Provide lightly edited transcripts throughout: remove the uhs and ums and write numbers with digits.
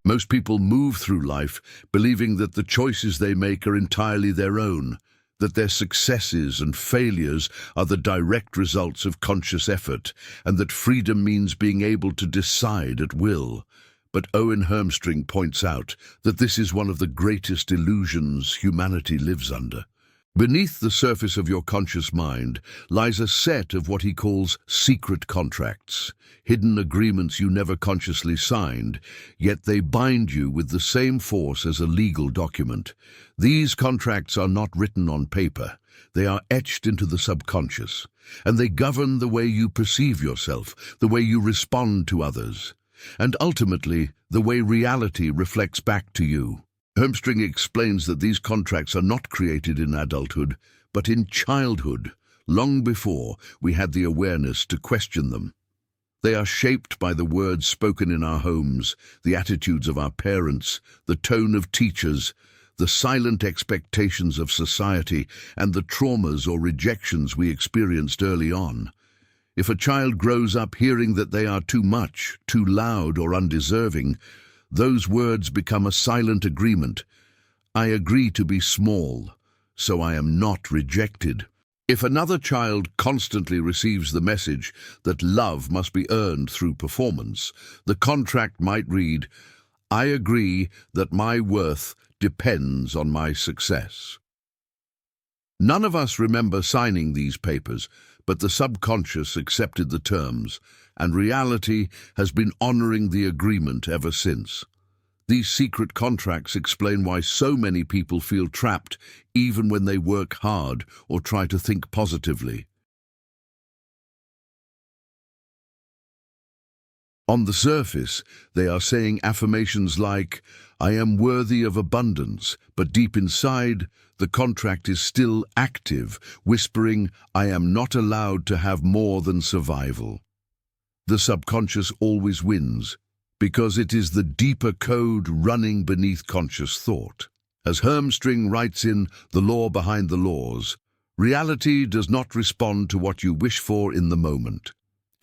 Most people move through life believing that the choices they make are entirely their own, that their successes and failures are the direct results of conscious effort, and that freedom means being able to decide at will. But Owen Hermstring points out that this is one of the greatest illusions humanity lives under. Beneath the surface of your conscious mind lies a set of what he calls secret contracts, hidden agreements you never consciously signed, yet they bind you with the same force as a legal document. These contracts are not written on paper. They are etched into the subconscious, and they govern the way you perceive yourself, the way you respond to others, and ultimately the way reality reflects back to you. Hermstring explains that these contracts are not created in adulthood, but in childhood, long before we had the awareness to question them. They are shaped by the words spoken in our homes, the attitudes of our parents, the tone of teachers, the silent expectations of society, and the traumas or rejections we experienced early on. If a child grows up hearing that they are too much, too loud, or undeserving, those words become a silent agreement. I agree to be small, so I am not rejected. If another child constantly receives the message that love must be earned through performance, the contract might read, I agree that my worth depends on my success. None of us remember signing these papers, but the subconscious accepted the terms, and reality has been honoring the agreement ever since. These secret contracts explain why so many people feel trapped even when they work hard or try to think positively. On the surface, they are saying affirmations like, I am worthy of abundance, but deep inside, the contract is still active, whispering, I am not allowed to have more than survival. The subconscious always wins, because it is the deeper code running beneath conscious thought. As Hermstring writes in The Law Behind the Laws, reality does not respond to what you wish for in the moment.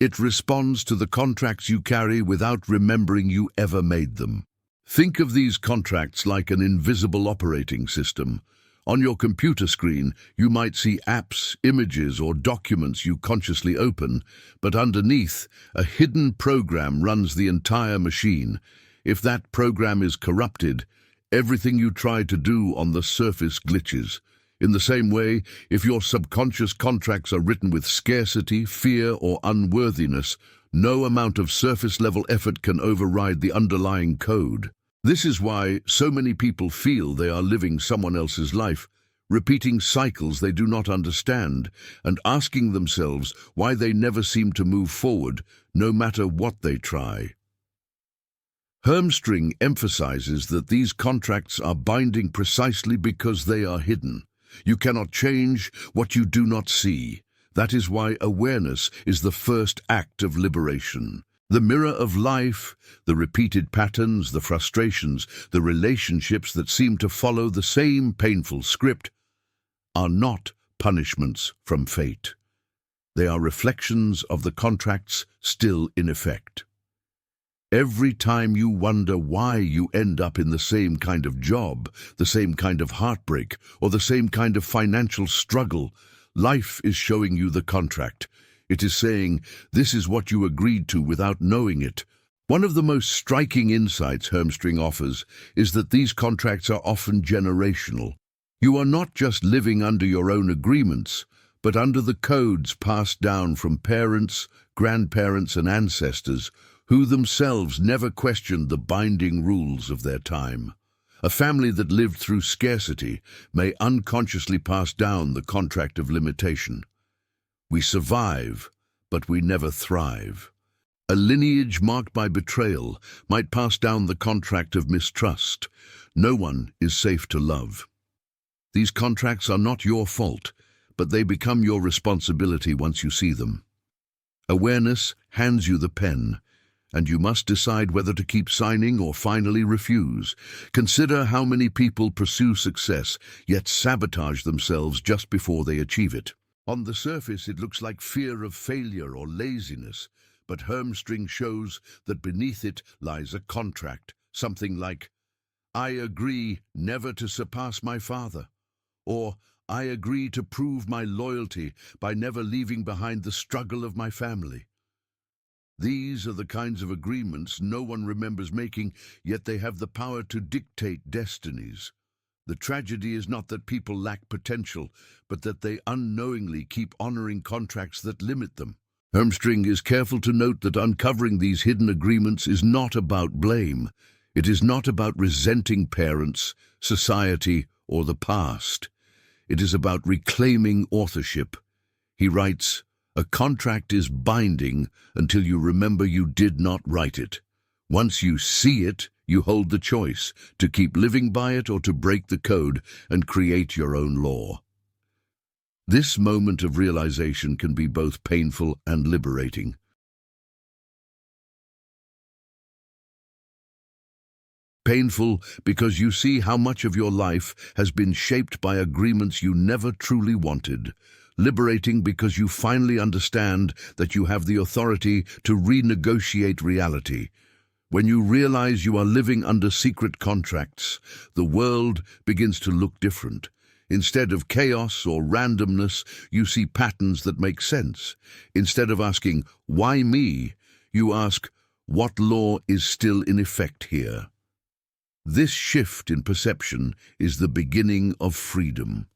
It responds to the contracts you carry without remembering you ever made them. Think of these contracts like an invisible operating system. On your computer screen, you might see apps, images, or documents you consciously open, but underneath, a hidden program runs the entire machine. If that program is corrupted, everything you try to do on the surface glitches. In the same way, if your subconscious contracts are written with scarcity, fear, or unworthiness, no amount of surface-level effort can override the underlying code. This is why so many people feel they are living someone else's life, repeating cycles they do not understand, and asking themselves why they never seem to move forward, no matter what they try. Hermstring emphasizes that these contracts are binding precisely because they are hidden. You cannot change what you do not see. That is why awareness is the first act of liberation. The mirror of life, the repeated patterns, the frustrations, the relationships that seem to follow the same painful script, are not punishments from fate. They are reflections of the contracts still in effect. Every time you wonder why you end up in the same kind of job, the same kind of heartbreak, or the same kind of financial struggle, life is showing you the contract. It is saying, this is what you agreed to without knowing it. One of the most striking insights Hermstring offers is that these contracts are often generational. You are not just living under your own agreements, but under the codes passed down from parents, grandparents, and ancestors who themselves never questioned the binding rules of their time. A family that lived through scarcity may unconsciously pass down the contract of limitation. We survive, but we never thrive. A lineage marked by betrayal might pass down the contract of mistrust. No one is safe to love. These contracts are not your fault, but they become your responsibility once you see them. Awareness hands you the pen, and you must decide whether to keep signing or finally refuse. Consider how many people pursue success, yet sabotage themselves just before they achieve it. On the surface, it looks like fear of failure or laziness, but Hermstring shows that beneath it lies a contract, Something like, "I agree never to surpass my father," or "I agree to prove my loyalty by never leaving behind the struggle of my family." These are the kinds of agreements no one remembers making, yet they have the power to dictate destinies. The tragedy is not that people lack potential, but that they unknowingly keep honoring contracts that limit them. Hermstring is careful to note that uncovering these hidden agreements is not about blame. It is not about resenting parents, society, or the past. It is about reclaiming authorship. He writes, "A contract is binding until you remember you did not write it. Once you see it, you hold the choice to keep living by it or to break the code and create your own law." This moment of realization can be both painful and liberating. Painful because you see how much of your life has been shaped by agreements you never truly wanted. Liberating because you finally understand that you have the authority to renegotiate reality. When you realize you are living under secret contracts, the world begins to look different. Instead of chaos or randomness, you see patterns that make sense. Instead of asking, "Why me?" you ask, "What law is still in effect here?" This shift in perception is the beginning of freedom.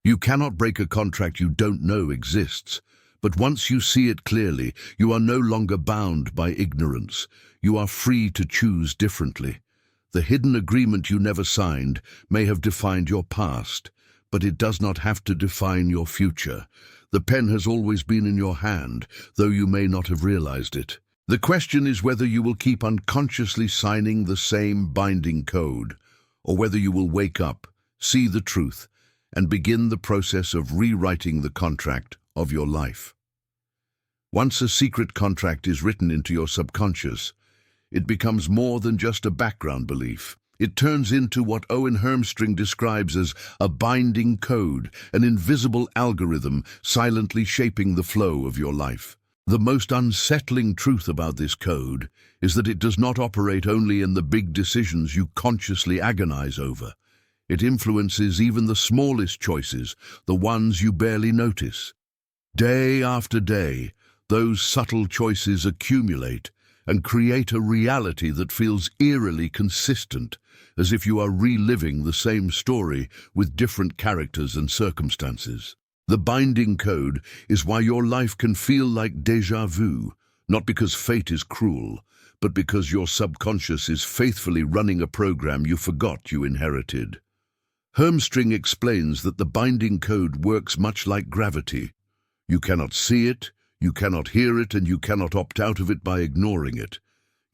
You cannot break a contract you don't know exists, but once you see it clearly, you are no longer bound by ignorance. You are free to choose differently. The hidden agreement you never signed may have defined your past, but it does not have to define your future. The pen has always been in your hand, though you may not have realized it. The question is whether you will keep unconsciously signing the same binding code, or whether you will wake up, see the truth, and begin the process of rewriting the contract of your life. Once a secret contract is written into your subconscious, it becomes more than just a background belief. It turns into what Owen Hermstring describes as a binding code, an invisible algorithm silently shaping the flow of your life. The most unsettling truth about this code is that it does not operate only in the big decisions you consciously agonize over. It influences even the smallest choices, the ones you barely notice. Day after day, those subtle choices accumulate and create a reality that feels eerily consistent, as if you are reliving the same story with different characters and circumstances. The binding code is why your life can feel like déjà vu, not because fate is cruel, but because your subconscious is faithfully running a program you forgot you inherited. Hermstring explains that the binding code works much like gravity. You cannot see it, you cannot hear it, and you cannot opt out of it by ignoring it.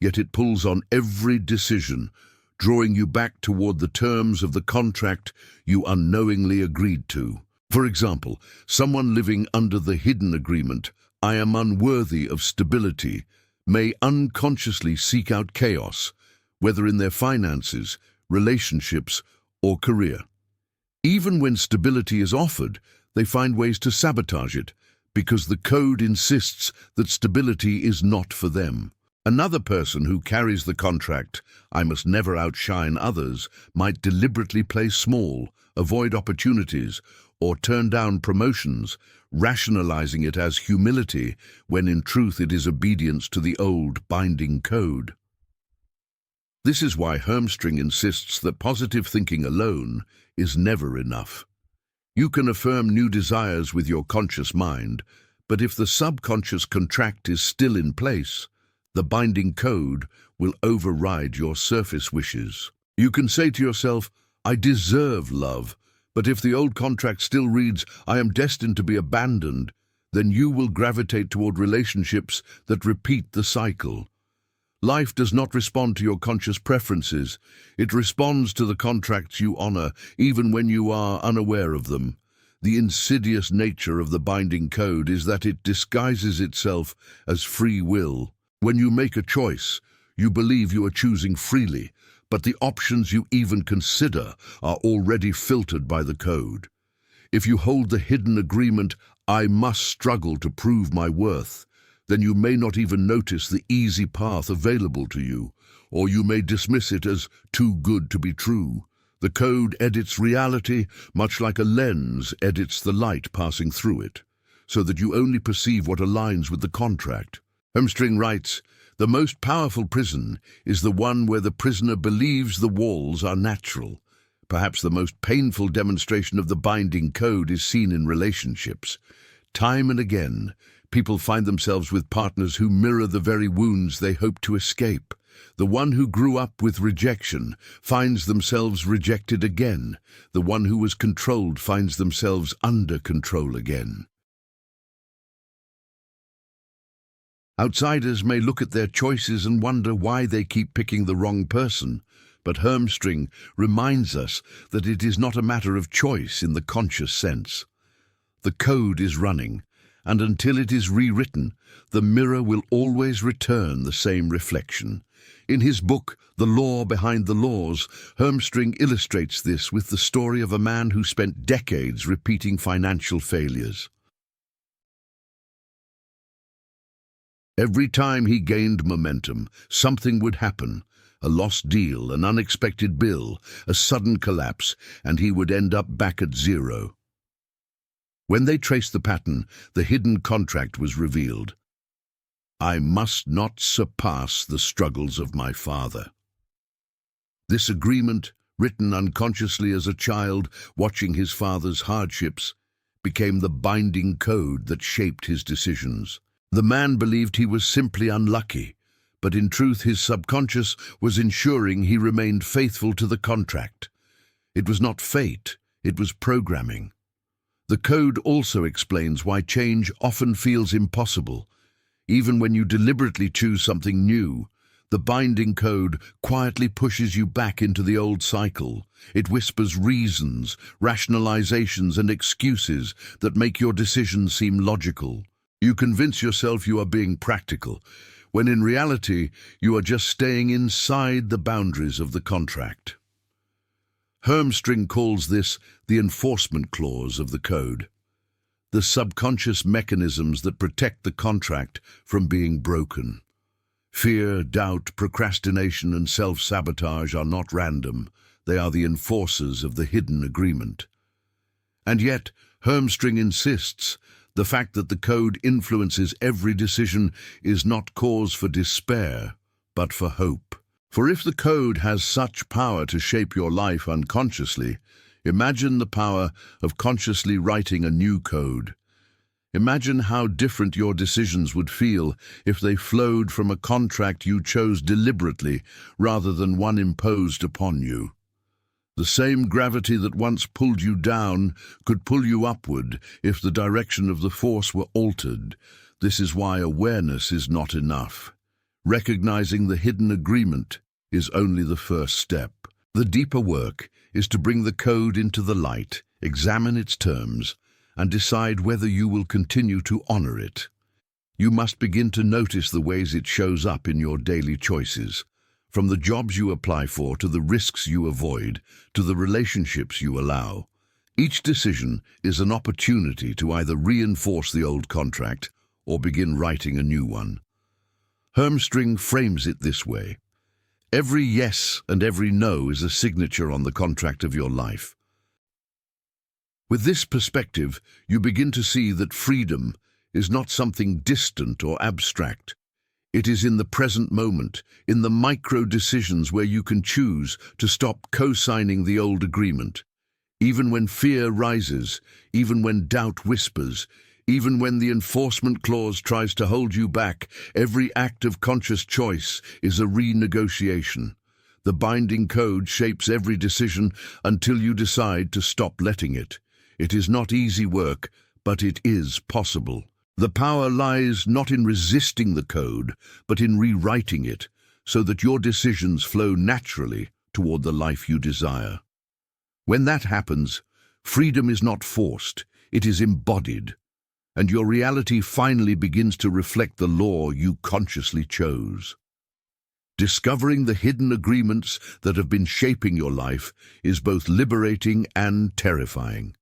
Yet it pulls on every decision, drawing you back toward the terms of the contract you unknowingly agreed to. For example, someone living under the hidden agreement, "I am unworthy of stability," may unconsciously seek out chaos, whether in their finances, relationships, or career. Even when stability is offered, they find ways to sabotage it, because the code insists that stability is not for them. Another person who carries the contract, "I must never outshine others," might deliberately play small, avoid opportunities, or turn down promotions, rationalizing it as humility, when in truth it is obedience to the old binding code. This is why Hermstring insists that positive thinking alone is never enough. You can affirm new desires with your conscious mind, but if the subconscious contract is still in place, the binding code will override your surface wishes. You can say to yourself, "I deserve love," but if the old contract still reads, "I am destined to be abandoned," then you will gravitate toward relationships that repeat the cycle. Life does not respond to your conscious preferences. It responds to the contracts you honor, even when you are unaware of them. The insidious nature of the binding code is that it disguises itself as free will. When you make a choice, you believe you are choosing freely, but the options you even consider are already filtered by the code. If you hold the hidden agreement, "I must struggle to prove my worth," then you may not even notice the easy path available to you, or you may dismiss it as too good to be true. The code edits reality much like a lens edits the light passing through it, so that you only perceive what aligns with the contract. Hermstring writes, "The most powerful prison is the one where the prisoner believes the walls are natural." Perhaps the most painful demonstration of the binding code is seen in relationships. Time and again, people find themselves with partners who mirror the very wounds they hope to escape. The one who grew up with rejection finds themselves rejected again. The one who was controlled finds themselves under control again. Outsiders may look at their choices and wonder why they keep picking the wrong person, but Hermstring reminds us that it is not a matter of choice in the conscious sense. The code is running, and until it is rewritten, the mirror will always return the same reflection. In his book, The Law Behind the Laws, Hermstring illustrates this with the story of a man who spent decades repeating financial failures. Every time he gained momentum, something would happen. A lost deal, an unexpected bill, a sudden collapse, and he would end up back at zero. When they traced the pattern, the hidden contract was revealed. "I must not surpass the struggles of my father." This agreement, written unconsciously as a child, watching his father's hardships, became the binding code that shaped his decisions. The man believed he was simply unlucky, but in truth his subconscious was ensuring he remained faithful to the contract. It was not fate, it was programming. The code also explains why change often feels impossible. Even when you deliberately choose something new, the binding code quietly pushes you back into the old cycle. It whispers reasons, rationalizations, and excuses that make your decisions seem logical. You convince yourself you are being practical, when in reality you are just staying inside the boundaries of the contract. Hermstring calls this the enforcement clause of the code, the subconscious mechanisms that protect the contract from being broken. Fear, doubt, procrastination, and self-sabotage are not random. They are the enforcers of the hidden agreement. And yet, Hermstring insists, the fact that the code influences every decision is not cause for despair, but for hope. For if the code has such power to shape your life unconsciously, imagine the power of consciously writing a new code. Imagine how different your decisions would feel if they flowed from a contract you chose deliberately rather than one imposed upon you. The same gravity that once pulled you down could pull you upward if the direction of the force were altered. This is why awareness is not enough. Recognizing the hidden agreement is only the first step. The deeper work is to bring the code into the light, examine its terms, and decide whether you will continue to honor it. You must begin to notice the ways it shows up in your daily choices. From the jobs you apply for, to the risks you avoid, to the relationships you allow. Each decision is an opportunity to either reinforce the old contract or begin writing a new one. Hermstring frames it this way. Every yes and every no is a signature on the contract of your life. With this perspective, you begin to see that freedom is not something distant or abstract. It is in the present moment, in the micro-decisions where you can choose to stop co-signing the old agreement. Even when fear rises, even when doubt whispers, even when the enforcement clause tries to hold you back, every act of conscious choice is a renegotiation. The binding code shapes every decision until you decide to stop letting it. It is not easy work, but it is possible. The power lies not in resisting the code, but in rewriting it, so that your decisions flow naturally toward the life you desire. When that happens, freedom is not forced, it is embodied, and your reality finally begins to reflect the law you consciously chose. Discovering the hidden agreements that have been shaping your life is both liberating and terrifying.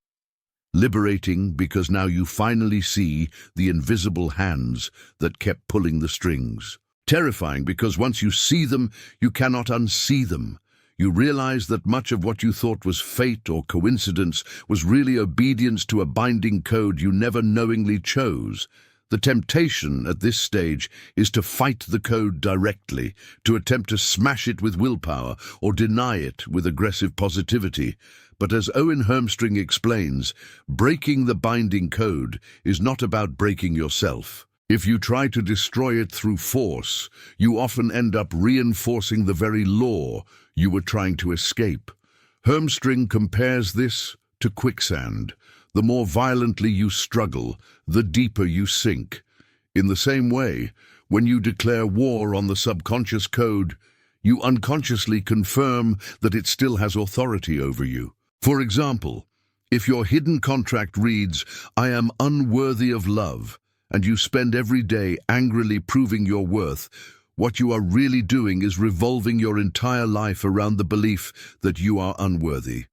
liberating because now you finally see the invisible hands that kept pulling the strings. Terrifying because once you see them, you cannot unsee them. You realize that much of what you thought was fate or coincidence was really obedience to a binding code you never knowingly chose. The temptation at this stage is to fight the code directly, to attempt to smash it with willpower or deny it with aggressive positivity. But as Owen Hermstring explains, breaking the binding code is not about breaking yourself. If you try to destroy it through force, you often end up reinforcing the very law you were trying to escape. Hermstring compares this to quicksand. The more violently you struggle, the deeper you sink. In the same way, when you declare war on the subconscious code, you unconsciously confirm that it still has authority over you. For example, if your hidden contract reads, "I am unworthy of love," and you spend every day angrily proving your worth, what you are really doing is revolving your entire life around the belief that you are unworthy.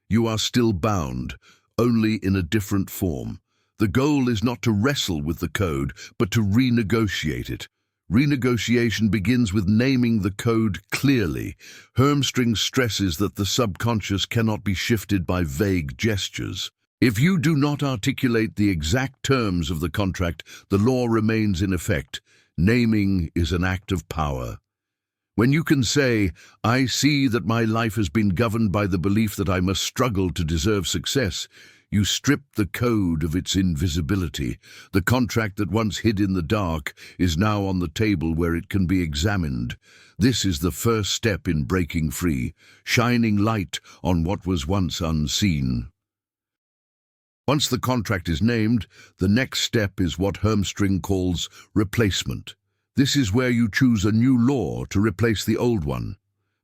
You are still bound, only in a different form. The goal is not to wrestle with the code, but to renegotiate it. Renegotiation begins with naming the code clearly. Hermstring stresses that the subconscious cannot be shifted by vague gestures. If you do not articulate the exact terms of the contract, the law remains in effect. Naming is an act of power. When you can say, "I see that my life has been governed by the belief that I must struggle to deserve success," you strip the code of its invisibility. The contract that once hid in the dark is now on the table where it can be examined. This is the first step in breaking free, shining light on what was once unseen. Once the contract is named, the next step is what Hermstring calls replacement. This is where you choose a new law to replace the old one.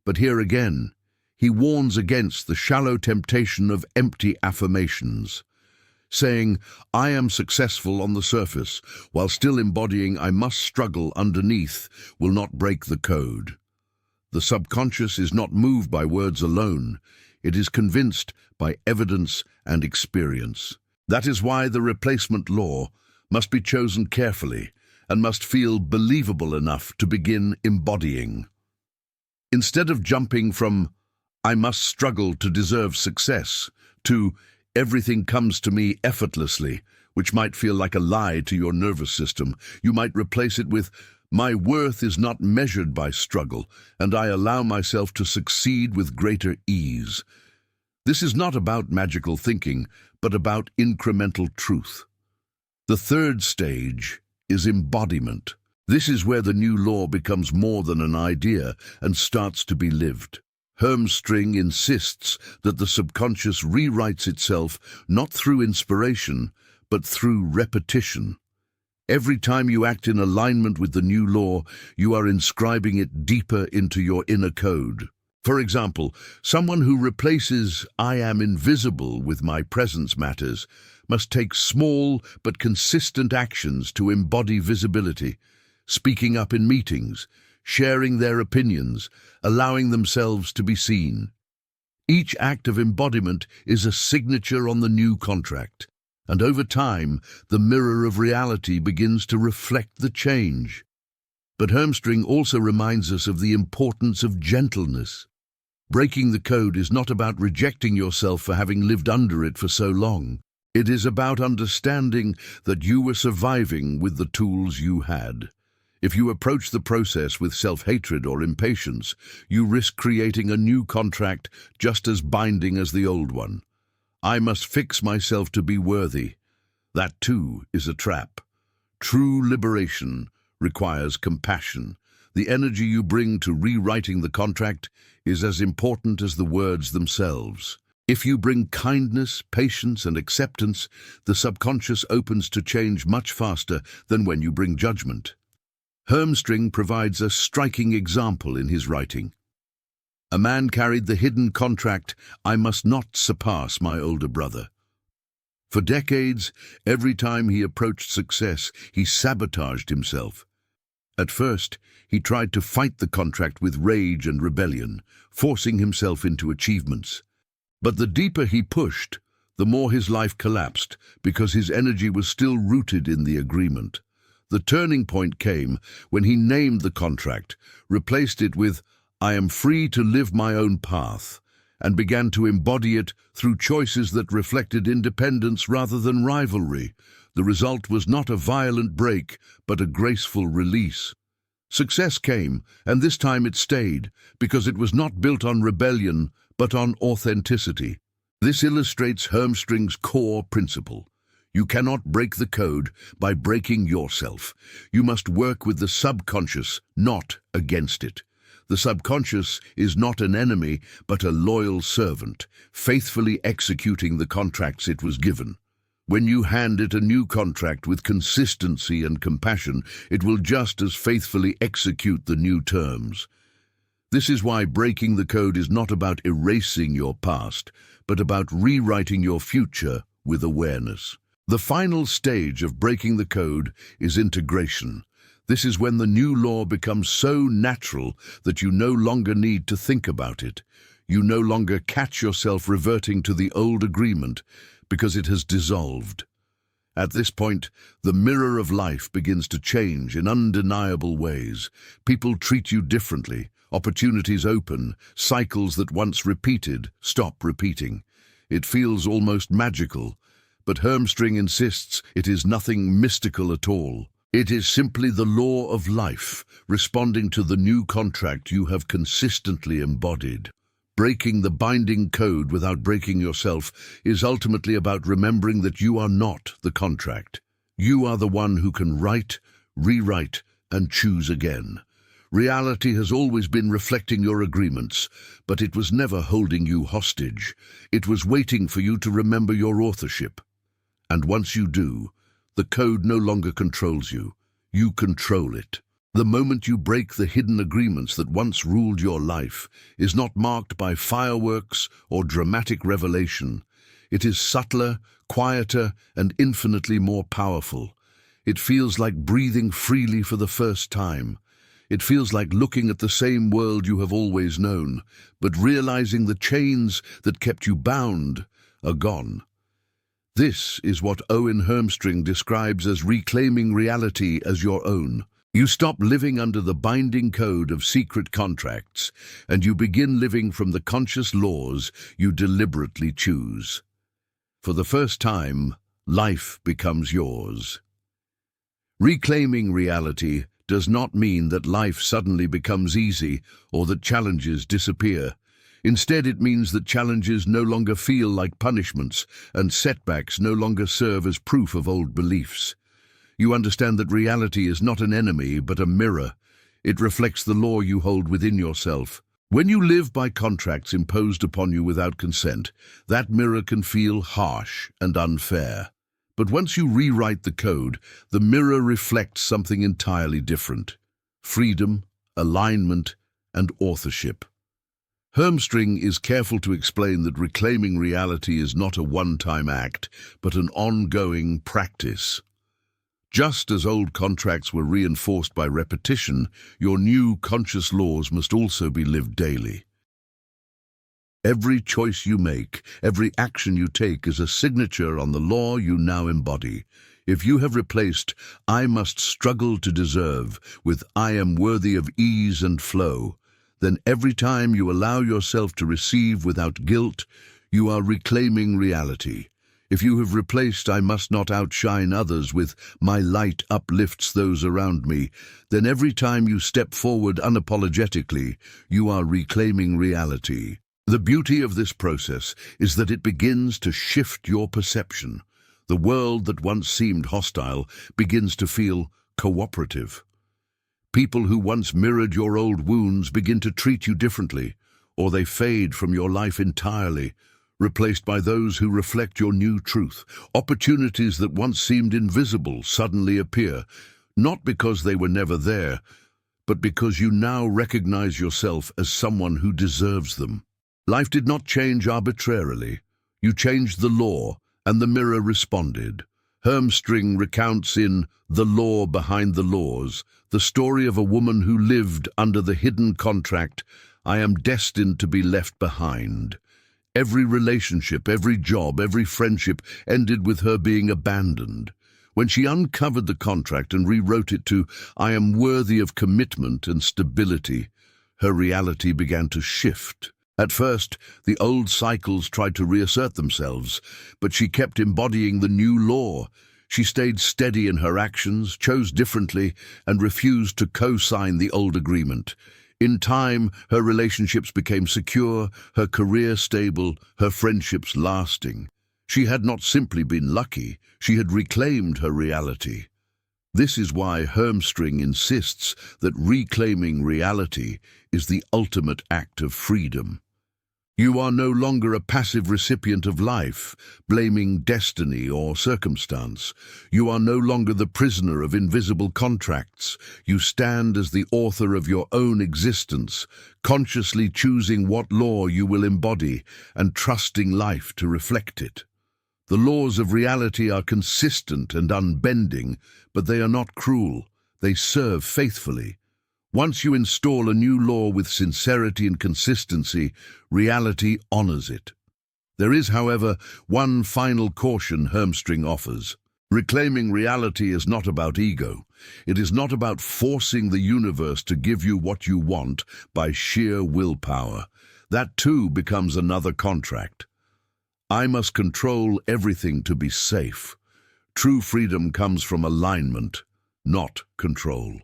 But here again, he warns against the shallow temptation of empty affirmations. Saying, "I am successful on the surface," while still embodying "I must struggle underneath," will not break the code. The subconscious is not moved by words alone. It is convinced by evidence and experience. That is why the replacement law must be chosen carefully and must feel believable enough to begin embodying. Instead of jumping from "I must struggle to deserve success" to "everything comes to me effortlessly," which might feel like a lie to your nervous system, you might replace it with "My worth is not measured by struggle, and I allow myself to succeed with greater ease." This is not about magical thinking, but about incremental truth. The third stage is embodiment. This is where the new law becomes more than an idea and starts to be lived. Hermstring insists that the subconscious rewrites itself not through inspiration, but through repetition. Every time you act in alignment with the new law, you are inscribing it deeper into your inner code. For example, someone who replaces "I am invisible" with "My presence matters" must take small but consistent actions to embody visibility, speaking up in meetings, sharing their opinions, allowing themselves to be seen. Each act of embodiment is a signature on the new contract, and over time, the mirror of reality begins to reflect the change. But Hermstring also reminds us of the importance of gentleness. Breaking the code is not about rejecting yourself for having lived under it for so long. It is about understanding that you were surviving with the tools you had. If you approach the process with self-hatred or impatience, you risk creating a new contract just as binding as the old one. "I must fix myself to be worthy." That too is a trap. True liberation requires compassion. The energy you bring to rewriting the contract is as important as the words themselves. If you bring kindness, patience, and acceptance, the subconscious opens to change much faster than when you bring judgment. Hermstring provides a striking example in his writing. A man carried the hidden contract, "I must not surpass my older brother." For decades, every time he approached success, he sabotaged himself. At first, he tried to fight the contract with rage and rebellion, forcing himself into achievements. But the deeper he pushed, the more his life collapsed, because his energy was still rooted in the agreement. The turning point came when he named the contract, replaced it with, "I am free to live my own path," and began to embody it through choices that reflected independence rather than rivalry. The result was not a violent break, but a graceful release. Success came, and this time it stayed, because it was not built on rebellion, but on authenticity. This illustrates Hermstring's core principle. You cannot break the code by breaking yourself. You must work with the subconscious, not against it. The subconscious is not an enemy, but a loyal servant, faithfully executing the contracts it was given. When you hand it a new contract with consistency and compassion, it will just as faithfully execute the new terms. This is why breaking the code is not about erasing your past, but about rewriting your future with awareness. The final stage of breaking the code is integration. This is when the new law becomes so natural that you no longer need to think about it. You no longer catch yourself reverting to the old agreement because it has dissolved. At this point, the mirror of life begins to change in undeniable ways. People treat you differently. Opportunities open. Cycles that once repeated stop repeating. It feels almost magical, but Hermstring insists it is nothing mystical at all. It is simply the law of life, responding to the new contract you have consistently embodied. Breaking the binding code without breaking yourself is ultimately about remembering that you are not the contract. You are the one who can write, rewrite, and choose again. Reality has always been reflecting your agreements, but it was never holding you hostage. It was waiting for you to remember your authorship. And once you do, the code no longer controls you. You control it. The moment you break the hidden agreements that once ruled your life is not marked by fireworks or dramatic revelation. It is subtler, quieter, and infinitely more powerful. It feels like breathing freely for the first time. It feels like looking at the same world you have always known, but realizing the chains that kept you bound are gone. This is what Owen Hermstring describes as reclaiming reality as your own. You stop living under the binding code of secret contracts, and you begin living from the conscious laws you deliberately choose. For the first time, life becomes yours. Reclaiming reality does not mean that life suddenly becomes easy or that challenges disappear. Instead, it means that challenges no longer feel like punishments and setbacks no longer serve as proof of old beliefs. You understand that reality is not an enemy, but a mirror. It reflects the law you hold within yourself. When you live by contracts imposed upon you without consent, that mirror can feel harsh and unfair. But once you rewrite the code, the mirror reflects something entirely different: freedom, alignment, and authorship. Hermstring is careful to explain that reclaiming reality is not a one-time act, but an ongoing practice. Just as old contracts were reinforced by repetition, your new conscious laws must also be lived daily. Every choice you make, every action you take is a signature on the law you now embody. If you have replaced "I must struggle to deserve" with "I am worthy of ease and flow," then every time you allow yourself to receive without guilt, you are reclaiming reality. If you have replaced "I must not outshine others" with "My light uplifts those around me," then every time you step forward unapologetically, you are reclaiming reality. The beauty of this process is that it begins to shift your perception. The world that once seemed hostile begins to feel cooperative. People who once mirrored your old wounds begin to treat you differently, or they fade from your life entirely, replaced by those who reflect your new truth. Opportunities that once seemed invisible suddenly appear, not because they were never there, but because you now recognize yourself as someone who deserves them. Life did not change arbitrarily. You changed the law, and the mirror responded. Hermstring recounts in The Law Behind the Laws the story of a woman who lived under the hidden contract, "I am destined to be left behind." Every relationship, every job, every friendship ended with her being abandoned. When she uncovered the contract and rewrote it to, "I am worthy of commitment and stability," her reality began to shift. At first, the old cycles tried to reassert themselves, but she kept embodying the new law. She stayed steady in her actions, chose differently, and refused to co-sign the old agreement. In time, her relationships became secure, her career stable, her friendships lasting. She had not simply been lucky, she had reclaimed her reality. This is why Hermstring insists that reclaiming reality is the ultimate act of freedom. You are no longer a passive recipient of life, blaming destiny or circumstance. You are no longer the prisoner of invisible contracts. You stand as the author of your own existence, consciously choosing what law you will embody and trusting life to reflect it. The laws of reality are consistent and unbending, but they are not cruel. They serve faithfully. Once you install a new law with sincerity and consistency, reality honors it. There is, however, one final caution Hermstring offers. Reclaiming reality is not about ego. It is not about forcing the universe to give you what you want by sheer willpower. That too becomes another contract. I must control everything to be safe. True freedom comes from alignment, not control.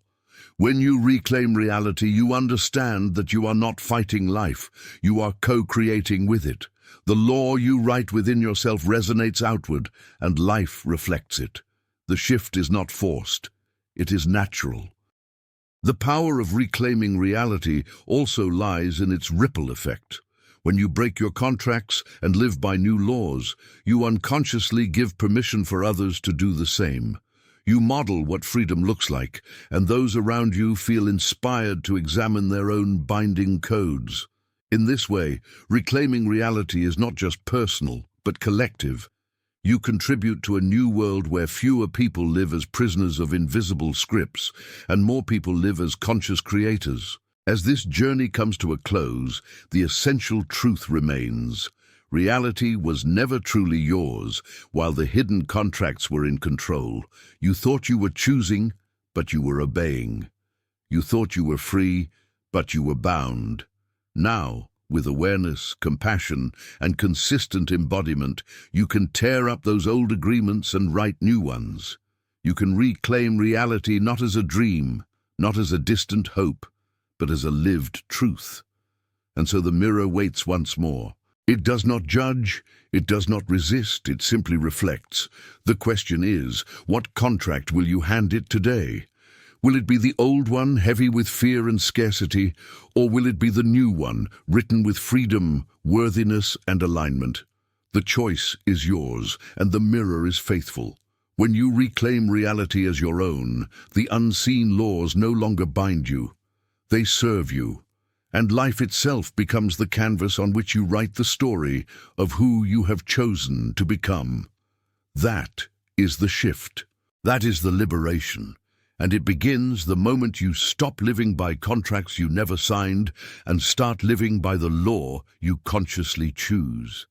When you reclaim reality, you understand that you are not fighting life, you are co-creating with it. The law you write within yourself resonates outward, and life reflects it. The shift is not forced, it is natural. The power of reclaiming reality also lies in its ripple effect. When you break your contracts and live by new laws, you unconsciously give permission for others to do the same. You model what freedom looks like, and those around you feel inspired to examine their own binding codes. In this way, reclaiming reality is not just personal, but collective. You contribute to a new world where fewer people live as prisoners of invisible scripts, and more people live as conscious creators. As this journey comes to a close, the essential truth remains. Reality was never truly yours, while the hidden contracts were in control. You thought you were choosing, but you were obeying. You thought you were free, but you were bound. Now, with awareness, compassion, and consistent embodiment, you can tear up those old agreements and write new ones. You can reclaim reality not as a dream, not as a distant hope, but as a lived truth. And so the mirror waits once more. It does not judge, it does not resist, it simply reflects. The question is, what contract will you hand it today? Will it be the old one, heavy with fear and scarcity, or will it be the new one, written with freedom, worthiness, and alignment? The choice is yours, and the mirror is faithful. When you reclaim reality as your own, the unseen laws no longer bind you. They serve you. And life itself becomes the canvas on which you write the story of who you have chosen to become. That is the shift. That is the liberation. And it begins the moment you stop living by contracts you never signed and start living by the law you consciously choose.